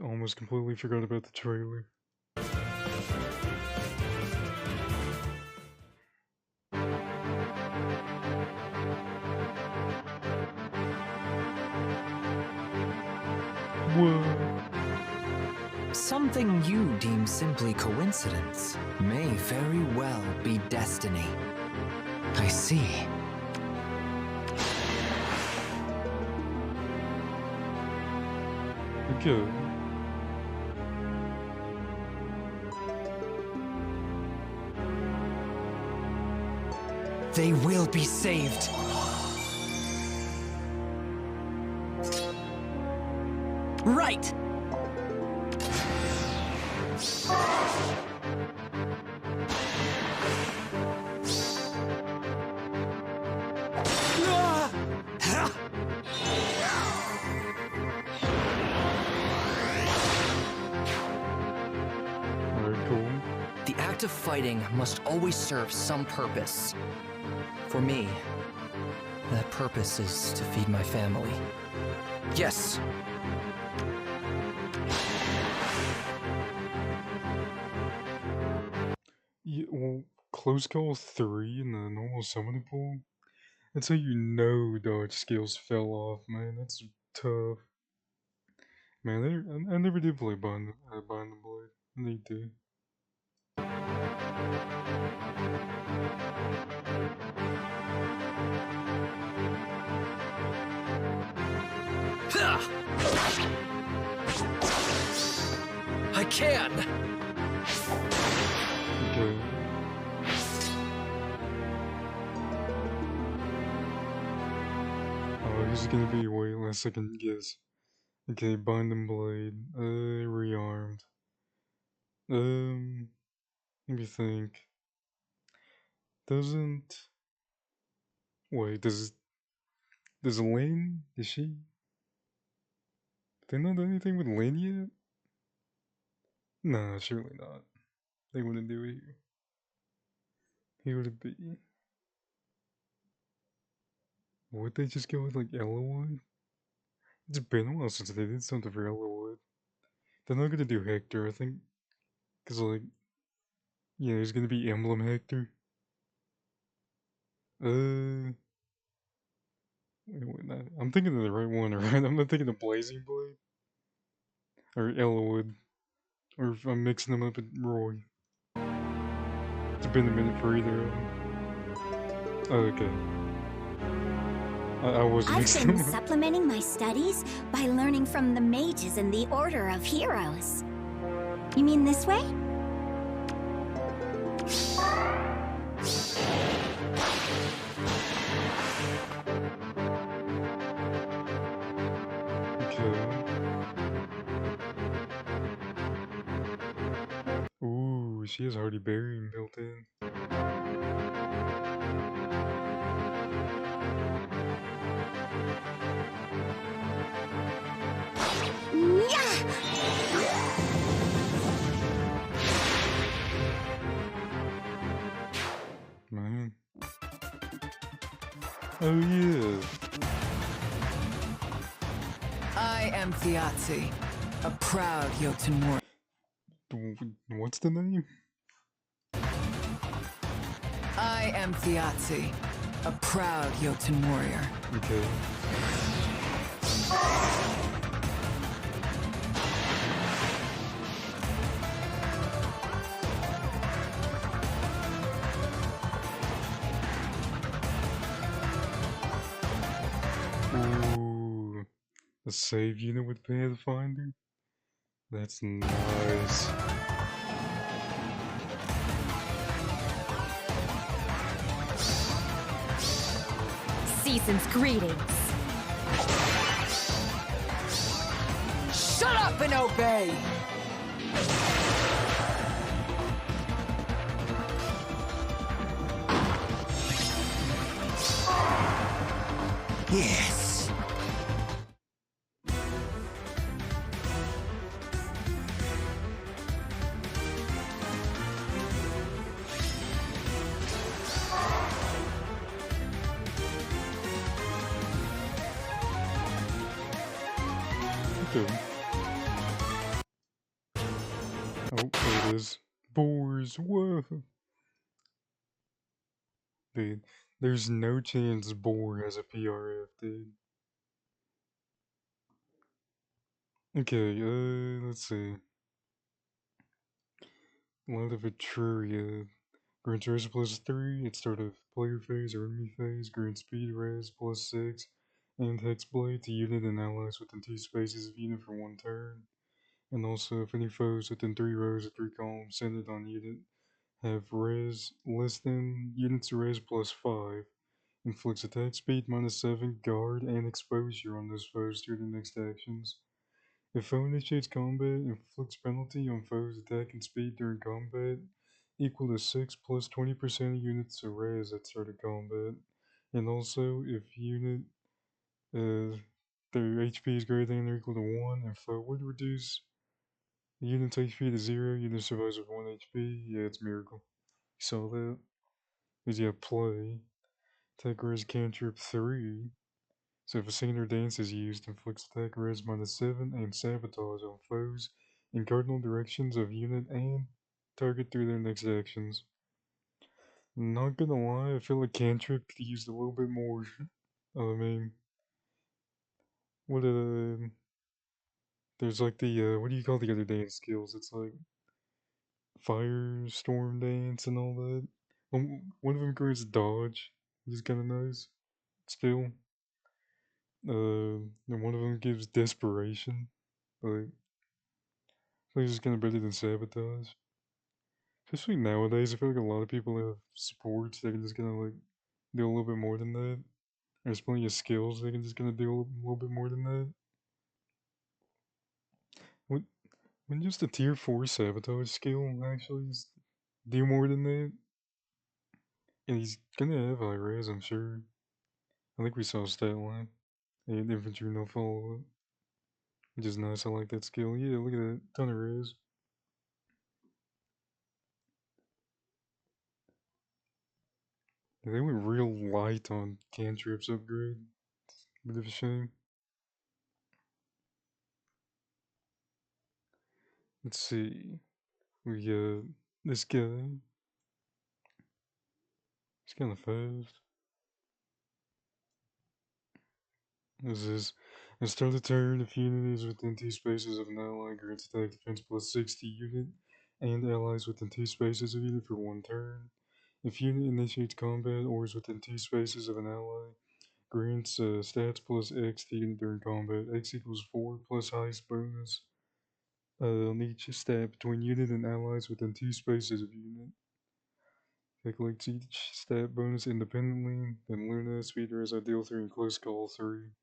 Almost completely forgot about the trailer. Whoa. Something you deem simply coincidence may very well be destiny. I see. Okay. They will be saved. Right! Alright, cool. The act of fighting must always serve some purpose. For me, that purpose is to feed my family. Yes. Yeah, well, Close Call 3 in the normal summoning pool? That's how you know dodge skills fell off, man. That's tough. Man, I never did play Bind the Blade. I need to. I can! Okay. Oh, this is gonna be way less I can guess. Okay, Bind and Blade. Rearmed. Let me think. Doesn't... Wait, does Lynn... Is she... They not done anything with Lynn yet? Nah, surely not. They wouldn't do it here. Here would it be? Would they just go with, like, Elowood? It's been a while since they did something for Elowood. They're not gonna do Hector, I think. Cause, like... Yeah, there's gonna be Emblem Hector. Wait, I'm thinking of the right one, right? I'm not thinking of Blazing Blade. Or Elowood. Or if I'm mixing them up with Roy. It's been a minute for either of them. Oh, okay. I was I've mixing been them up. supplementing my studies by learning from the mages in the Order of Heroes. You mean this way? Okay. Ooh, she has Hardy Burying built in. Man. Oh yeah. I am Þjazi, a proud Jotun warrior. What's the name? I am Þjazi, a proud Jotun warrior. Okay. Ooh, a save unit with Pathfinder? That's nice. Season's greetings. Shut up and obey! Yes. Okay. Oh, there it is. Boars, whoa! Dude, there's no chance Boar has a PRF, dude. Okay, let's see. A lot of Etruria. Grants res +3 at start of player phase or enemy phase. Grants speed res +6 and hexblade to unit and allies within 2 spaces of unit for 1 turn. And also, if any foes within 3 rows or 3 columns centered on unit have res less than unit's res +5, inflicts attack speed -7, guard, and exposure on those foes through the next actions. If foe initiates combat, inflicts penalty on foe's attack and speed during combat equal to 6 plus 20% of units of res at start of combat. And also, if unit their HP is greater than or equal to 1, and foe would reduce the unit's HP to 0, unit survives with 1 HP. Yeah, it's Miracle. You saw that? Because you have play. Attack res cantrip 3. So if a singular dance is used, inflicts attack res -7 and sabotage on foes in cardinal directions of unit and target through their next actions. Not gonna lie, I feel like cantrip could use a little bit more. I mean, what there's like the what do you call the other dance skills? It's like firestorm dance and all that. One of them grants dodge, which is kind of nice. Still, and one of them gives desperation. Like, it's just kind of better than sabotage. Especially nowadays, I feel like a lot of people have supports that can just kind of like do a little bit more than that. There's plenty of skills they can just kind of do a little bit more than that. When, when just a tier 4 sabotage skill actually do more than that, and he's gonna have high res, I'm sure. I think we saw a stat line. And infantry no follow up, which is nice. I like that skill. Yeah, look at that. Ton of res. Yeah, they went real light on cantrips upgrade. Bit of a shame. Let's see. We got this guy. He's kind of fast. This is a start the turn if unit is within 2 spaces of an ally, grants attack defense +60 unit, and allies within 2 spaces of unit for 1 turn. If unit initiates combat or is within 2 spaces of an ally, grants stats +X to unit during combat. X equals 4 plus highest bonus on each stat between unit and allies within 2 spaces of unit. Calculates each stat bonus independently, then Luna, Speed Res, Ideal 3, and Close Call 3.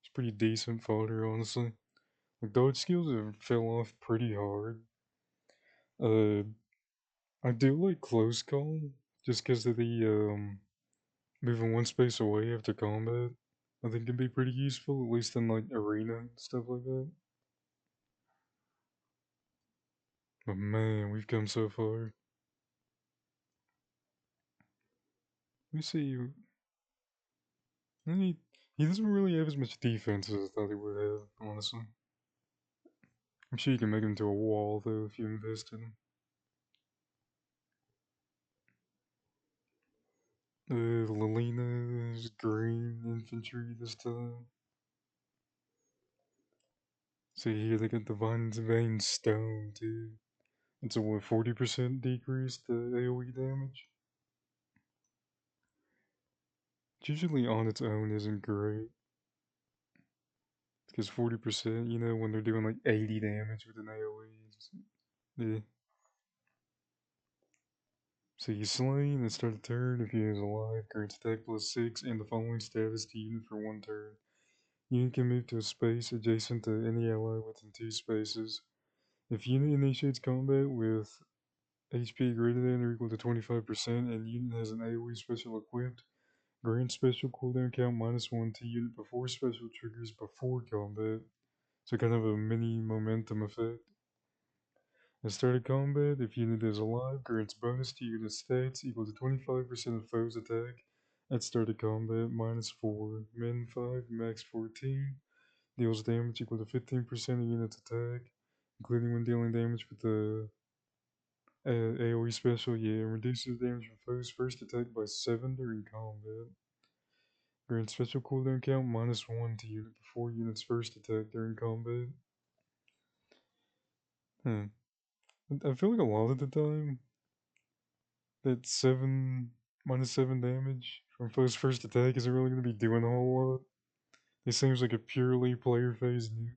It's pretty decent fodder, honestly. Like, dodge skills have fell off pretty hard. Uh, I do like Close Call, just because of the, moving one space away after combat. I think can be pretty useful, at least in, like, arena and stuff like that. But man, we've come so far. Let me see. He doesn't really have as much defense as I thought he would have, honestly. I'm sure you can make him into a wall, though, if you invest in him. Lilina is green infantry this time. See here, they got Divine Vein Stone, too. It's a what, 40% decrease to AoE damage? Which usually on its own isn't great. Because 40%, you know, when they're doing like 80 damage with an AoE. Yeah. So you slain and start a turn if he is alive, grants attack +6, and the following status to unit for 1 turn. Unit can move to a space adjacent to any ally within 2 spaces. If unit initiates combat with HP greater than or equal to 25% and unit has an AoE special equipped, grant special cooldown count -1 to unit before special triggers before combat. So kind of a mini momentum effect. At start of combat, if unit is alive, grants bonus to unit stats equal to 25% of foe's attack. At start of combat, -4, min 5, max 14. Deals damage equal to 15% of unit's attack, including when dealing damage with the AoE special, yeah, reduces damage from foes first attack by 7 during combat. Grants special cooldown count -1 to unit before unit's first attack during combat. Hmm. I feel like a lot of the time that -7 damage from foe's first attack isn't really going to be doing a whole lot. It seems like a purely player phase nuke.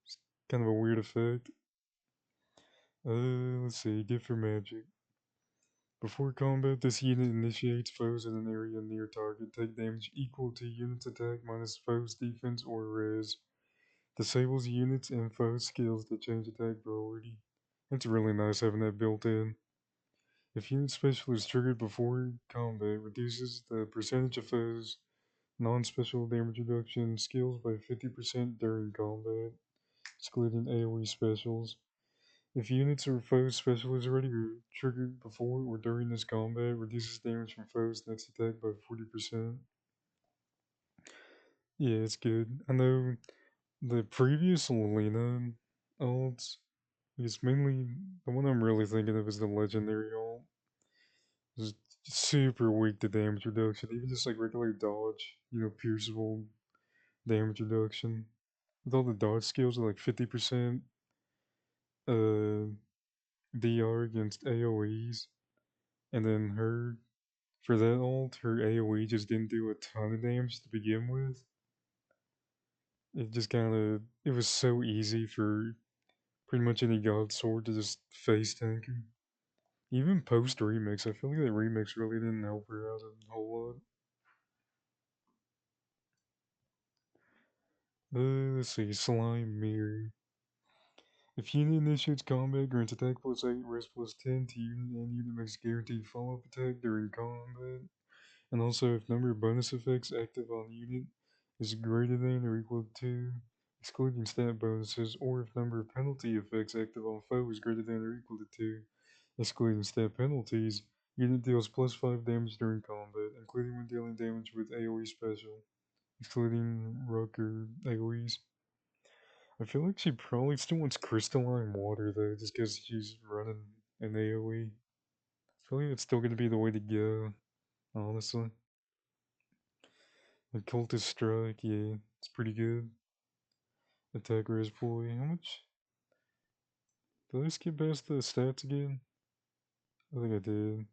It's kind of a weird effect. Let's see, gift for magic. Before combat, this unit initiates foes in an area near target. Take damage equal to unit's attack minus foe's defense or res. Disables units and foes skills that change attack priority. It's really nice having that built in. If unit special is triggered before combat, reduces the percentage of foes non-special damage reduction skills by 50% during combat, excluding AoE specials. If units or foes special is already triggered before or during this combat, reduces damage from foes next attack by 40%. Yeah, it's good. I know the previous Lilina ults, it's mainly the one I'm really thinking of is the legendary ult. It's super weak to damage reduction, even just like regular dodge, pierceable damage reduction. With all the dodge skills are like 50% uh DR against AoEs, and then for that ult, her AoE just didn't do a ton of damage to begin with. It just it was so easy for pretty much any god sword to just face tank her. Even post remix, I feel like that remix really didn't help her out a whole lot. Let's see, slime mirror. If unit initiates combat, grants attack +8, rest +10 to unit, and unit makes guaranteed follow-up attack during combat. And also, if number of bonus effects active on unit is greater than or equal to, excluding stat bonuses, or if number of penalty effects active on foe is greater than or equal to 2, excluding stat penalties, unit deals +5 damage during combat, including when dealing damage with AoE special, excluding Rook or AoEs. I feel like she probably still wants crystalline water though, just because she's running an AoE. I feel like it's still gonna be the way to go, honestly. And Cultist Strike, yeah, it's pretty good. Attack Res Boy, how much? Did I skip past the stats again? I think I did.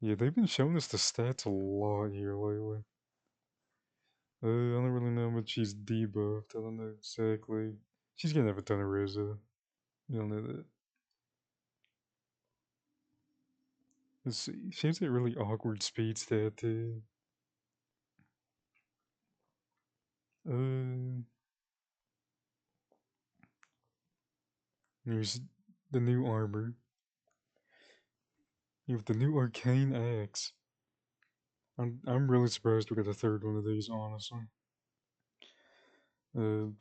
Yeah, they've been showing us the stats a lot here lately. I don't really know how much she's debuffed. I don't know exactly. She's gonna have a ton of res though. You don't know that. Let's see. She has that really awkward speed stat too. Uh, There's the new armor. You have the new arcane axe. I'm really surprised we got a third one of these, honestly.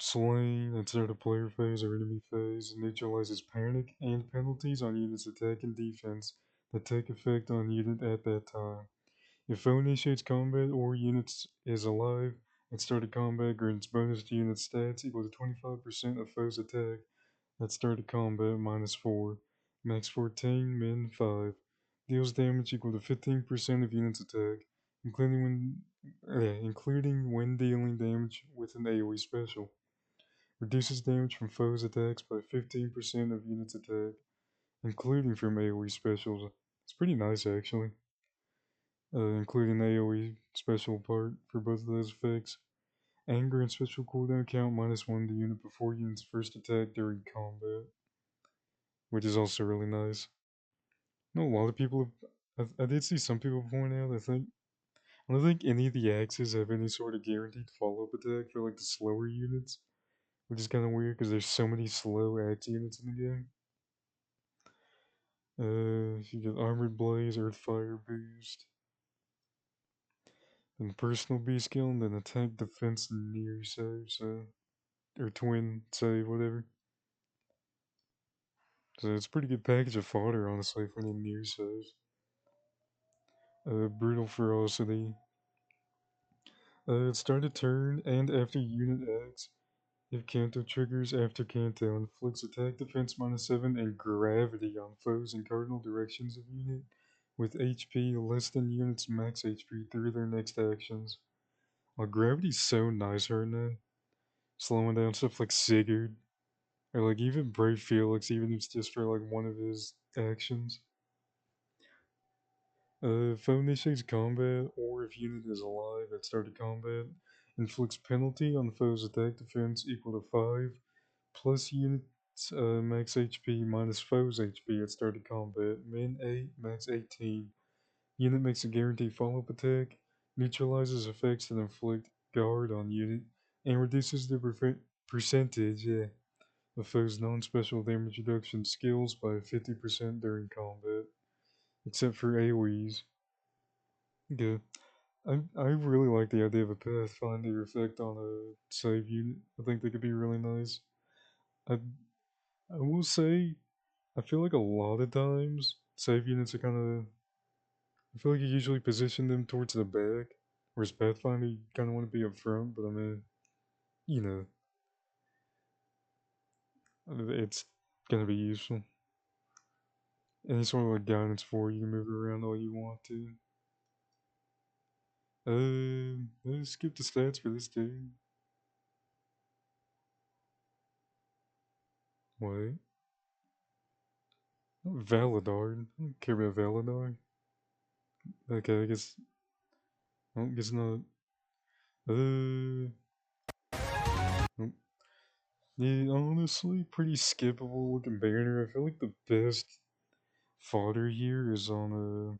Slain at start of player phase or enemy phase neutralizes panic and penalties on units' attack and defense that take effect on unit at that time. If foe initiates combat or units is alive at start of combat, grants bonus to unit stats equal to 25% of foe's attack at start of combat -4. Max 14, min 5. Deals damage equal to 15% of unit's attack, including when dealing damage with an AoE special. Reduces damage from foes' attacks by 15% of unit's attack, including from AoE specials. It's pretty nice actually. Including AoE special part for both of those effects. Anger and special cooldown count -1 to unit before unit's first attack during combat, which is also really nice. I know a lot of people I did see some people point out, I don't think any of the axes have any sort of guaranteed follow-up attack for like the slower units, which is kind of weird because there's so many slow axe units in the game. You get Armored Blaze, Earth Fire Boost, then Personal B skill, and then Attack Defense Near Save, or Twin Save, whatever. So it's a pretty good package of fodder, honestly, for any near saves. Brutal Ferocity. Start a turn and after unit acts, If Kanto triggers after Kanto, inflicts attack defense -7 and gravity on foes in cardinal directions of unit with HP less than unit's max HP through their next actions. Gravity's so nice right now. Slowing down stuff like Sigurd, or like even Brave Felix, even if it's just for like one of his actions. Foe initiates combat, or if unit is alive at start of combat, inflicts penalty on foe's attack defense equal to 5, plus unit's max HP minus foe's HP at start of combat, min 8, max 18. Unit makes a guaranteed follow-up attack, neutralizes effects that inflict guard on unit, and reduces the percentage of foe's non-special damage reduction skills by 50% during combat, except for AoEs. Good. I really like the idea of a pathfinder effect on a save unit. I think that could be really nice. I I will say I feel like a lot of times save units are kind of. I feel like you usually position them towards the back, whereas Pathfinder you kind of want to be up front. But I mean, you know, it's gonna be useful. Any sort of like guidance for you can move it around all you want to. Let's skip the stats for this dude. Wait. Valadar. I don't care about Valadar. Okay, I guess not. Nope. Yeah, honestly, pretty skippable looking banner. I feel like the best fodder here is on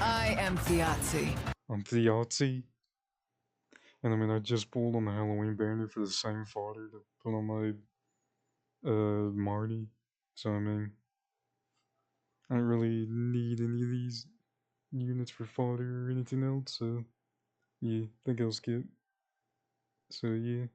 I am Þjazi. on Þjazi. And I mean, I just pulled on the Halloween banner for the same fodder to put on my Marty. So I mean, I don't really need any of these units for fodder or anything else. So yeah, I think I'll skip. So yeah.